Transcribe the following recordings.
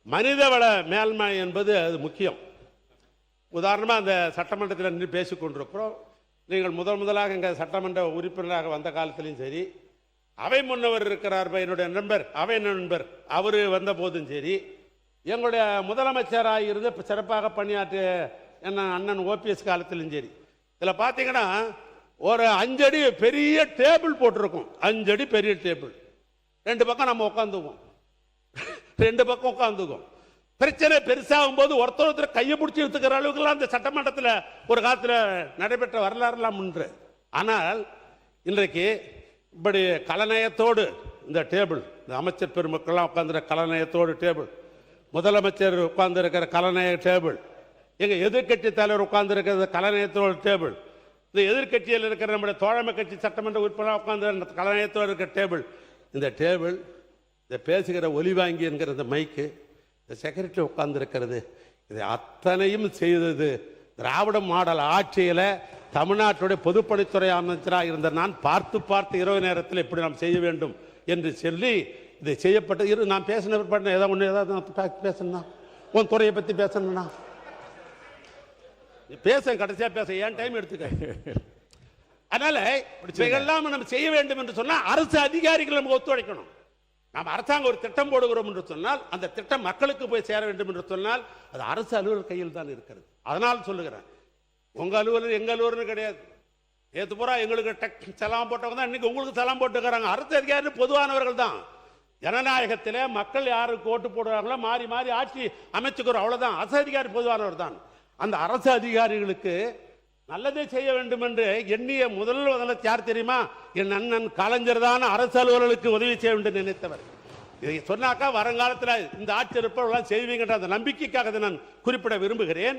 மனிதவள மேல்மை என்பது அது முக்கியம். உதாரணமாக அந்த சட்டமன்றத்தில் நின்று பேசிக்கொண்டிருக்கிறோம். நீங்கள் முதலாக எங்கள் சட்டமன்ற உறுப்பினராக வந்த காலத்திலையும் சரி, அவை முன்னவர் இருக்கிறார் என்னுடைய நண்பர், அவை நண்பர், அவர் வந்த போதும் சரி, எங்களுடைய முதலமைச்சராக இருந்து சிறப்பாக பணியாற்றிய என்ன அண்ணன் ஓபிஎஸ் காலத்திலும் சரி, இதில் பார்த்தீங்கன்னா ஒரு 5 அடி பெரிய டேபிள் போட்டிருக்கும். 5 அடி பெரிய டேபிள், 2 பக்கம் நம்ம உட்காந்துக்குவோம், 2 பக்கம் உட்காந்துக்குவோம். பிரச்சனை பெருசாகும் போது ஒருத்தர் கையை பிடிச்சி எடுத்துக்கிற அளவுக்குலாம் அந்த சட்டமன்றத்தில் ஒரு காலத்தில் நடைபெற்ற வரலாறுலாம் உண்டு. ஆனால் இன்றைக்கு இப்படி கலநயத்தோடு இந்த டேபிள், இந்த அமைச்சர் பெருமக்கள்லாம் உட்காந்துற கலநயத்தோடு டேபிள், முதலமைச்சர் உட்கார்ந்துருக்கிற கலநய டேபிள், எங்கள் எதிர்கட்சி தலைவர் உட்கார்ந்துருக்கிறது கலநயத்தோடு டேபிள், இந்த எதிர்கட்சியில் இருக்கிற நம்முடைய தோழமை கட்சி சட்டமன்ற உறுப்பினர் உட்கார்ந்து கலநயத்தோடு இருக்கிற டேபிள், இந்த டேபிள், இந்த பேசுகிற ஒலிவாங்கி என்கிற இந்த மைக்கு, இந்த செக்ரட்டரி உட்கார்ந்துருக்கிறது, இதை அத்தனையும் செய்தது திராவிட மாடல் ஆட்சியில் தமிழ்நாட்டுடைய பொதுப்பணித்துறை அமைச்சராக இருந்த நான் பார்த்து இரவு நேரத்தில் இப்படி நாம் செய்ய வேண்டும் என்று சொல்லி இதை செய்யப்பட்டது. நான் பேசின பிற்பாடு ஏதாவது பேசணும்னா உன் துறையை பற்றி பேசணும்னா பேச கடைசியாக பேச ஏன் டைம் எடுத்துக்க. அதனால இவைகள்லாம் நம்ம செய்ய வேண்டும் என்று சொன்னால் அரசு அதிகாரிகள் நமக்கு ஒத்துழைக்கணும். நாம் அரசாங்கம் ஒரு திட்டம் போடுகிறோம் என்று சொன்னால் அந்த திட்டம் மக்களுக்கு போய் சேர வேண்டும் என்று சொன்னால் அது அரசு அலுவலர் கையில் தான் இருக்கிறது. அதனால் சொல்லுகிறேன், உங்கள் அலுவலர் எங்கள் அலுவலர் கிடையாது. நேற்று பூரா எங்களுக்கு செலாம் போட்டவங்க தான் இன்னைக்கு உங்களுக்கு செலாம் போட்டுக்கிறாங்க. அரசு அதிகாரி பொதுவானவர்கள் தான். ஜனநாயகத்தில் மக்கள் யாருக்கு ஓட்டு போடுறாங்களோ மாறி மாறி ஆட்சி அமைச்சுக்கிறோம், அவ்வளோதான். அரசு அதிகாரி பொதுவானவர் தான். அந்த அரசு அதிகாரிகளுக்கு நல்லதே செய்ய வேண்டும் என்று எண்ணிய முதல்ல யார் தெரியுமா? என் அண்ணன் கலைஞர் தான் அரசு அலுவலர்களுக்கு உதவி செய்ய வேண்டும் நினைத்தவர். இதை சொன்னாக்கா வருங்காலத்தில் இந்த ஆட்சி இருப்பவர்களாம் செய்வீங்கன்ற அந்த நம்பிக்கைக்காக நான் குறிப்பிட விரும்புகிறேன்.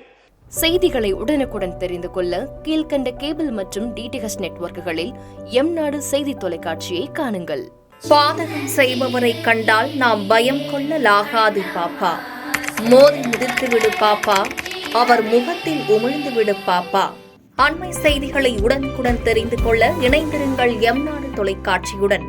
செய்திகளை உடனுக்குடன் தெரிந்து கொள்ள கீழ்கண்ட கேபிள் மற்றும் டிடிஹெச் நெட்வொர்க்குகளில் எம்நாடு செய்தி தொலைக்காட்சியை காணுங்கள். பாதகம் செய்பவரை கண்டால் நாம் பயம் கொள்ளலாகாது பாப்பா. மோதி மிதித்து விடு பாப்பா, அவர் முகத்தில் உமிழ்ந்து விடு பாப்பா. அண்மை செய்திகளை உடனுக்குடன் தெரிந்து கொள்ள இணைந்திருங்கள் எம்நாடு தொலைக்காட்சியுடன்.